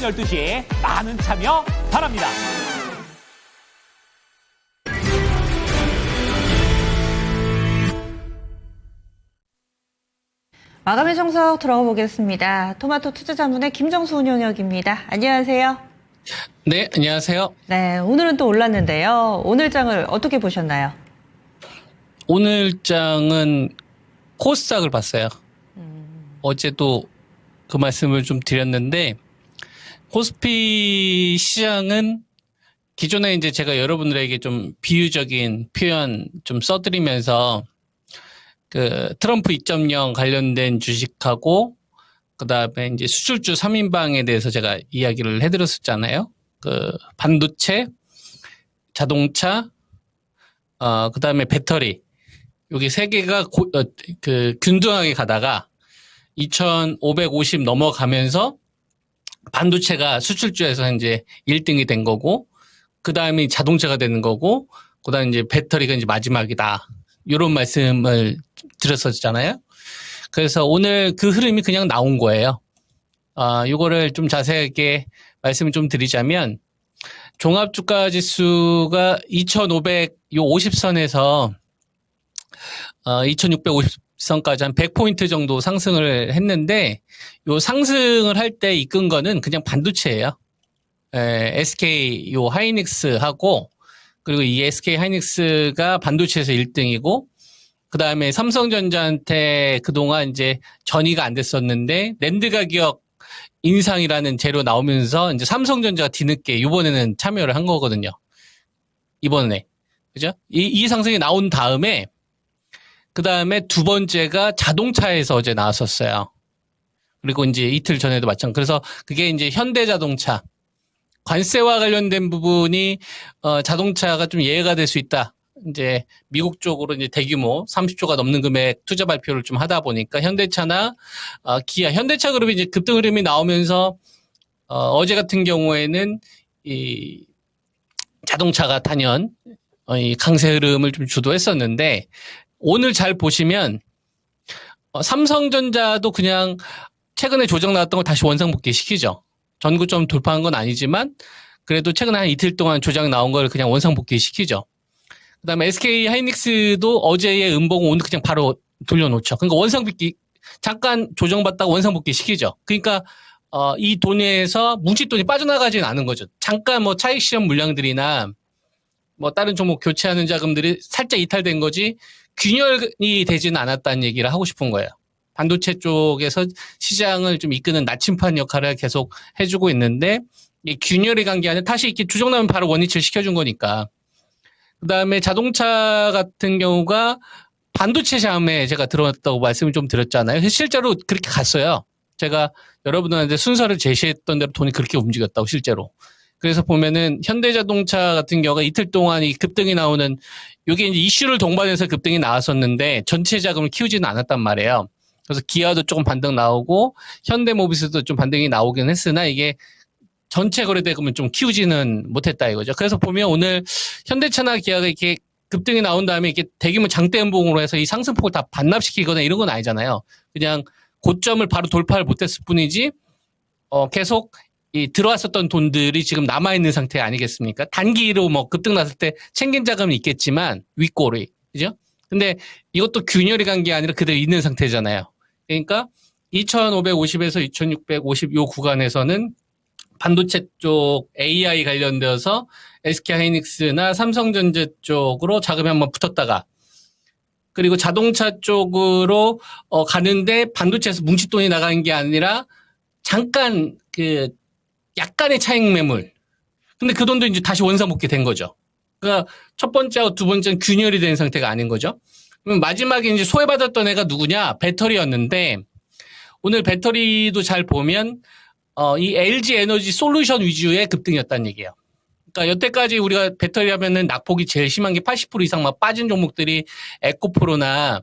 오전 12시에 많은 참여 바랍니다. 마감의 정석 들어가 보겠습니다. 토마토 투자자문의 김정수 운용역입니다. 안녕하세요. 네, 안녕하세요. 네, 오늘은 또 올랐는데요. 오늘 장을 어떻게 보셨나요? 오늘 장은 코스닥을 봤어요. 어제도 그 말씀을 좀 드렸는데, 코스피 시장은 기존에 이제 제가 여러분들에게 좀 비유적인 표현 좀 써드리면서 그 트럼프 2.0 관련된 주식하고 그다음에 이제 수출주 3인방에 대해서 제가 이야기를 해드렸었잖아요. 그 반도체, 자동차, 그다음에 배터리. 여기 세 개가 그 균등하게 가다가 2,550 넘어가면서 반도체가 수출주에서 이제 1등이 된 거고, 그다음에 자동차가 되는 거고, 그다음에 이제 배터리가 이제 마지막이다. 이런 말씀을 드렸었잖아요. 그래서 오늘 그 흐름이 그냥 나온 거예요. 요거를 좀 자세하게 말씀을 좀 드리자면, 종합주가지수가 2,550선에서 2,650선까지 한 100포인트 정도 상승을 했는데, 요 상승을 할 때 이끈 거는 그냥 반도체예요. SK 요 하이닉스하고, 그리고 이 SK 하이닉스가 반도체에서 1등이고, 그 다음에 삼성전자한테 그동안 이제 전이가 안 됐었는데, 랜드 가격 인상이라는 재료 나오면서 이제 삼성전자가 뒤늦게 이번에는 참여를 한 거거든요. 이번에. 그죠? 이 상승이 나온 다음에, 그 다음에 두 번째가 자동차에서 어제 나왔었어요. 그리고 이제 이틀 전에도 마찬가지. 그래서 그게 이제 현대자동차. 관세와 관련된 부분이, 자동차가 좀 예외가 될 수 있다. 이제 미국 쪽으로 이제 대규모 30조가 넘는 금액 투자 발표를 좀 하다 보니까 현대차나, 기아, 현대차 그룹이 이제 급등 흐름이 나오면서, 어제 같은 경우에는 이 자동차가 단연, 이 강세 흐름을 좀 주도했었는데, 오늘 잘 보시면, 삼성전자도 그냥 최근에 조정 나왔던 걸 다시 원상복귀 시키죠. 전고점 돌파한 건 아니지만 그래도 최근에 한 이틀 동안 조정 나온 걸 그냥 원상복귀 시키죠. 그다음에 SK 하이닉스도 어제의 음봉 오늘 그냥 바로 돌려놓죠. 그러니까 원상복귀 잠깐 조정받다가 원상복귀 시키죠. 그러니까 이 돈에서 뭉칫돈이 빠져나가지는 않은 거죠. 잠깐 뭐 차익 실현 물량들이나 뭐 다른 종목 교체하는 자금들이 살짝 이탈된 거지 균열이 되지는 않았다는 얘기를 하고 싶은 거예요. 반도체 쪽에서 시장을 좀 이끄는 나침반 역할을 계속 해주고 있는데, 이 균열이 간 게 아니라 다시 이렇게 조정 나면 바로 원위치를 시켜준 거니까. 그 다음에 자동차 같은 경우가 반도체 샴에 제가 들어왔다고 말씀을 좀 드렸잖아요. 실제로 그렇게 갔어요. 제가 여러분들한테 순서를 제시했던 대로 돈이 그렇게 움직였다고, 실제로. 그래서 보면은 현대자동차 같은 경우가 이틀 동안 이 급등이 나오는, 요게 이제 이슈를 동반해서 급등이 나왔었는데 전체 자금을 키우지는 않았단 말이에요. 그래서 기아도 조금 반등 나오고 현대모비스도 좀 반등이 나오긴 했으나 이게 전체 거래대금은 좀 키우지는 못했다 이거죠. 그래서 보면 오늘 현대차나 기아가 이렇게 급등이 나온 다음에 이렇게 대규모 장대 음봉으로 해서 이 상승폭을 다 반납시키거나 이런 건 아니잖아요. 그냥 고점을 바로 돌파를 못했을 뿐이지, 계속 이 들어왔었던 돈들이 지금 남아있는 상태 아니겠습니까? 단기로 뭐 급등 났을 때 챙긴 자금은 있겠지만 윗골이, 그죠? 근데 이것도 균열이 간 게 아니라 그대로 있는 상태잖아요. 그러니까 2,550에서 2,650 요 구간에서는 반도체 쪽 AI 관련되어서 SK 하이닉스나 삼성전자 쪽으로 자금이 한번 붙었다가, 그리고 자동차 쪽으로 가는데 반도체에서 뭉칫돈이 나간 게 아니라 잠깐 그 약간의 차익 매물. 근데 그 돈도 이제 다시 원상복귀 된 거죠. 그러니까 첫 번째하고 두 번째는 균열이 된 상태가 아닌 거죠. 그럼 마지막에 이제 소외받았던 애가 누구냐? 배터리였는데, 오늘 배터리도 잘 보면, 이 LG 에너지 솔루션 위주의 급등이었다는 얘기예요. 그러니까 여태까지 우리가 배터리 하면은 낙폭이 제일 심한 게 80% 이상 막 빠진 종목들이 에코프로나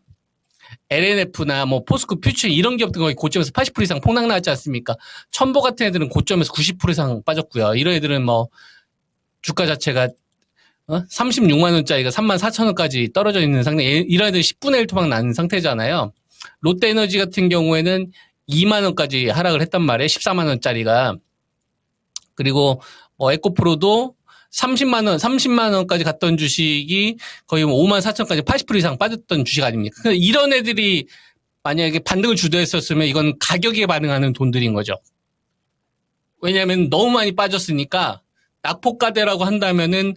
LNF나 뭐 포스코 퓨처 이런 기업들 거의 고점에서 80% 이상 폭락 나왔지 않습니까? 첨보 같은 애들은 고점에서 90% 이상 빠졌고요. 이런 애들은 뭐 주가 자체가 36만 원짜리가 3만 4천 원까지 떨어져 있는 상태. 이런 애들 10분의 1 토막 나는 상태잖아요. 롯데에너지 같은 경우에는 2만 원까지 하락을 했단 말이에요. 14만 원짜리가. 그리고 에코프로도 30만 원까지 갔던 주식이 거의 5만 4천까지 80% 이상 빠졌던 주식 아닙니까? 그러니까 이런 애들이 만약에 반등을 주도했었으면 이건 가격에 반응하는 돈들인 거죠. 왜냐하면 너무 많이 빠졌으니까 낙폭과대라고 한다면은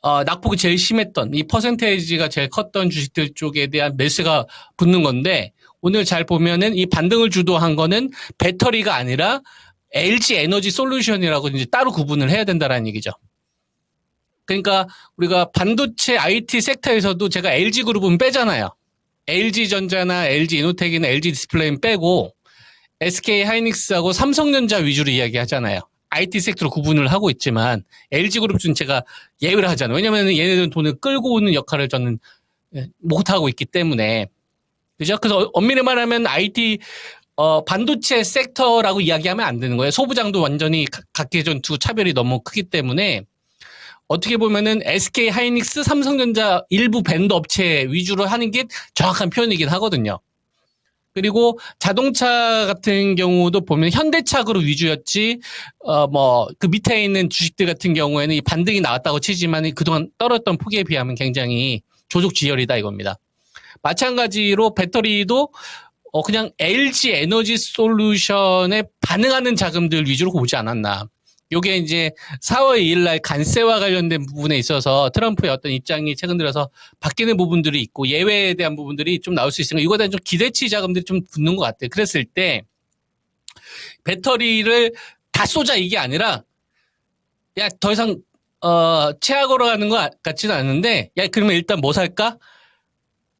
낙폭이 제일 심했던 이 퍼센테이지가 제일 컸던 주식들 쪽에 대한 매수가 붙는 건데 오늘 잘 보면은 이 반등을 주도한 거는 배터리가 아니라 LG 에너지 솔루션이라고 이제 따로 구분을 해야 된다라는 얘기죠. 그러니까 우리가 반도체 IT 섹터에서도 제가 LG 그룹은 빼잖아요. LG 전자나 LG 이노텍이나 LG 디스플레이는 빼고 SK 하이닉스하고 삼성전자 위주로 이야기하잖아요. IT 섹터로 구분을 하고 있지만 LG 그룹은 제가 예외를 하잖아요. 왜냐하면 얘네들은 돈을 끌고 오는 역할을 저는 못하고 있기 때문에. 그죠? 그래서 엄밀히 말하면 IT 반도체 섹터라고 이야기하면 안 되는 거예요. 소부장도 완전히 각계 전투 차별이 너무 크기 때문에 어떻게 보면은 SK 하이닉스, 삼성전자 일부 밴드 업체 위주로 하는 게 정확한 표현이긴 하거든요. 그리고 자동차 같은 경우도 보면 현대차 그룹 위주였지, 그 밑에 있는 주식들 같은 경우에는 이 반등이 나왔다고 치지만 그동안 떨어졌던 폭에 비하면 굉장히 조족지혈이다 이겁니다. 마찬가지로 배터리도 그냥 LG 에너지 솔루션에 반응하는 자금들 위주로 오지 않았나. 요게 이제 4월 2일 날 관세와 관련된 부분에 있어서 트럼프의 어떤 입장이 최근 들어서 바뀌는 부분들이 있고 예외에 대한 부분들이 좀 나올 수 있으니까 이거에 대한 좀 기대치 자금들이 좀 붙는 것 같아요. 그랬을 때 배터리를 다 쏘자 이게 아니라 야, 더 이상 최악으로 가는 것 같지는 않은데 야, 그러면 일단 뭐 살까?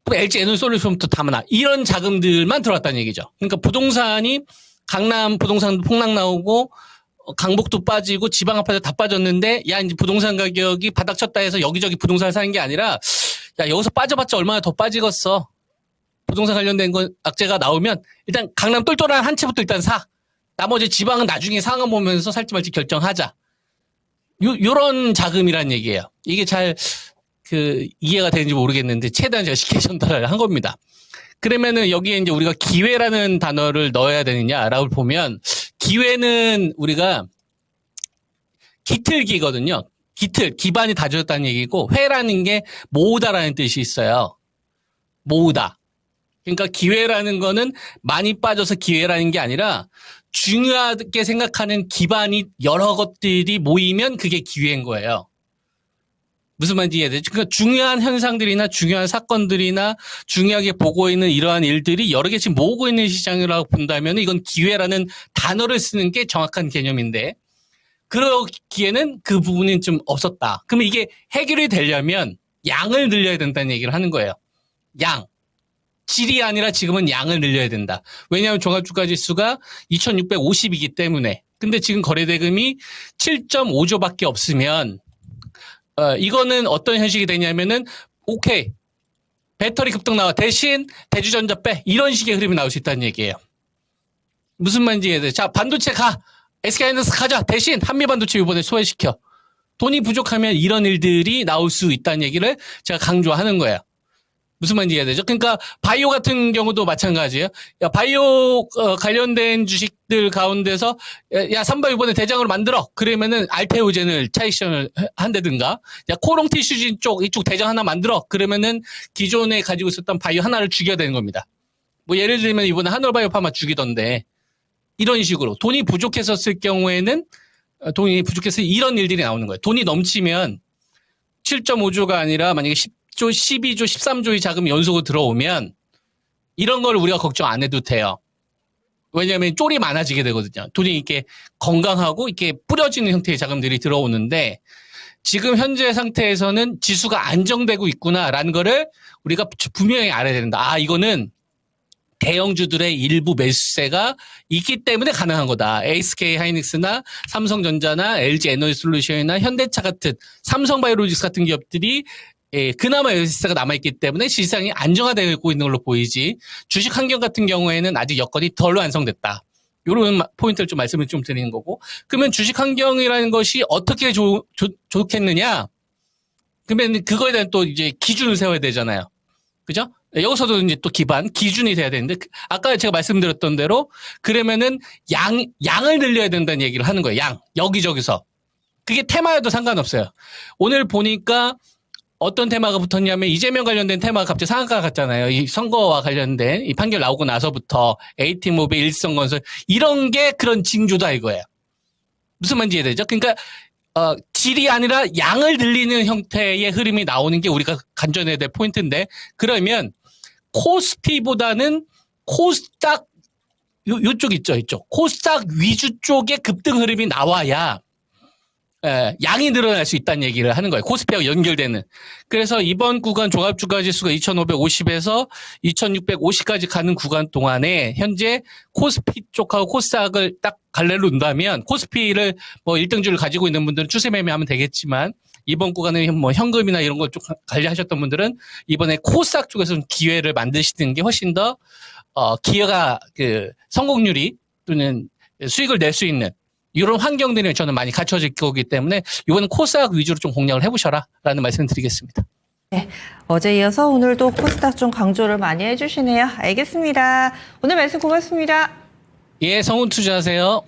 LG 에너지 솔루션부터 담아놔. 이런 자금들만 들어왔다는 얘기죠. 그러니까 부동산이 강남 부동산도 폭락 나오고 강북도 빠지고 지방 아파트 다 빠졌는데 야 이제 부동산 가격이 바닥 쳤다 해서 여기저기 부동산 사는 게 아니라 야 여기서 빠져봤자 얼마나 더 빠지겠어. 부동산 관련된 건 악재가 나오면 일단 강남 똘똘한 한 채부터 일단 사. 나머지 지방은 나중에 상황 보면서 살지 말지 결정하자. 요런 자금이란 얘기예요. 이게 잘 이해가 되는지 모르겠는데 최대한 제가 쉽게 전달을 한 겁니다. 그러면은 여기에 이제 우리가 기회라는 단어를 넣어야 되느냐라고 보면 기회는 우리가 기틀기거든요. 기반이 다져졌다는 얘기고 회라는 게 모으다라는 뜻이 있어요. 모으다. 그러니까 기회라는 거는 많이 빠져서 기회라는 게 아니라 중요하게 생각하는 기반이 여러 것들이 모이면 그게 기회인 거예요. 무슨 말인지 이해되죠? 그러니까 중요한 현상들이나 중요한 사건들이나 중요하게 보고 있는 이러한 일들이 여러 개씩 모으고 있는 시장이라고 본다면 이건 기회라는 단어를 쓰는 게 정확한 개념인데 그러기에는 그 부분이 좀 없었다. 그러면 이게 해결이 되려면 양을 늘려야 된다는 얘기를 하는 거예요. 양. 질이 아니라 지금은 양을 늘려야 된다. 왜냐하면 종합주가지수가 2650이기 때문에. 근데 지금 거래대금이 7.5조밖에 없으면 이거는 어떤 현실이 되냐면은 오케이 배터리 급등 나와 대신 대주전자 빼 이런 식의 흐름이 나올 수 있다는 얘기예요. 무슨 말인지 이해돼요? 자 반도체 가 SK하이닉스 가자 대신 한미반도체 이번에 소외시켜. 돈이 부족하면 이런 일들이 나올 수 있다는 얘기를 제가 강조하는 거예요. 무슨 말인지 이해되죠? 그러니까 바이오 같은 경우도 마찬가지예요. 야, 바이오 관련된 주식들 가운데서 야 삼바 이번에 대장으로 만들어. 그러면은 알테오젠을 차익시험을 한다든가 야 코롱 티슈진 이쪽 대장 하나 만들어. 그러면은 기존에 가지고 있었던 바이오 하나를 죽여야 되는 겁니다. 뭐 예를 들면 이번에 한올바이오파마 죽이던데 이런 식으로 돈이 부족했었을 경우에는 돈이 부족해서 이런 일들이 나오는 거예요. 돈이 넘치면 7.5조가 아니라 만약에 10조, 12조, 13조의 자금이 연속으로 들어오면 이런 걸 우리가 걱정 안 해도 돼요. 왜냐하면 쫄이 많아지게 되거든요. 돈이 이렇게 건강하고 이렇게 뿌려지는 형태의 자금들이 들어오는데 지금 현재 상태에서는 지수가 안정되고 있구나라는 거를 우리가 분명히 알아야 된다. 아, 이거는 대형주들의 일부 매수세가 있기 때문에 가능한 거다. SK 하이닉스나 삼성전자나 LG 에너지 솔루션이나 현대차 같은 삼성바이오로직스 같은 기업들이 그나마 매수세가 남아있기 때문에 시장이 안정화되고 있는 걸로 보이지 주식 환경 같은 경우에는 아직 여건이 덜 완성됐다. 이런 포인트를 좀 말씀을 좀 드리는 거고 그러면 주식 환경이라는 것이 어떻게 좋겠느냐? 그러면 그거에 대한 또 이제 기준을 세워야 되잖아요. 그죠? 여기서도 이제 또 기준이 돼야 되는데, 아까 제가 말씀드렸던 대로, 그러면은 양을 늘려야 된다는 얘기를 하는 거예요. 여기저기서. 그게 테마여도 상관없어요. 오늘 보니까 어떤 테마가 붙었냐면, 이재명 관련된 테마가 갑자기 상한가 갔잖아요. 이 선거와 관련된, 이 판결 나오고 나서부터, A팀모빌, 일성건설, 이런 게 그런 징조다 이거예요. 무슨 말인지 이해되죠? 그러니까, 질이 아니라 양을 늘리는 형태의 흐름이 나오는 게 우리가 간전해야 될 포인트인데, 그러면 코스피보다는 코스닥 요쪽 있죠, 이쪽. 코스닥 위주 쪽의 급등 흐름이 나와야 양이 늘어날 수 있다는 얘기를 하는 거예요. 코스피하고 연결되는. 그래서 이번 구간 종합주가지수가 2,550에서 2,650까지 가는 구간 동안에 현재 코스피 쪽하고 코스닥을 딱 갈래로 놓는다면, 코스피를 뭐 1등주를 가지고 있는 분들은 추세 매매하면 되겠지만, 이번 구간에 뭐 현금이나 이런 걸 좀 관리하셨던 분들은 이번에 코스닥 쪽에서 좀 기회를 만드시는 게 훨씬 더 기회가 성공률이 또는 수익을 낼 수 있는 이런 환경들이 저는 많이 갖춰질 거기 때문에 이번엔 코스닥 위주로 좀 공략을 해보셔라라는 말씀을 드리겠습니다. 네, 어제 이어서 오늘도 코스닥 좀 강조를 많이 해주시네요. 알겠습니다. 오늘 말씀 고맙습니다. 예, 성운 투자하세요.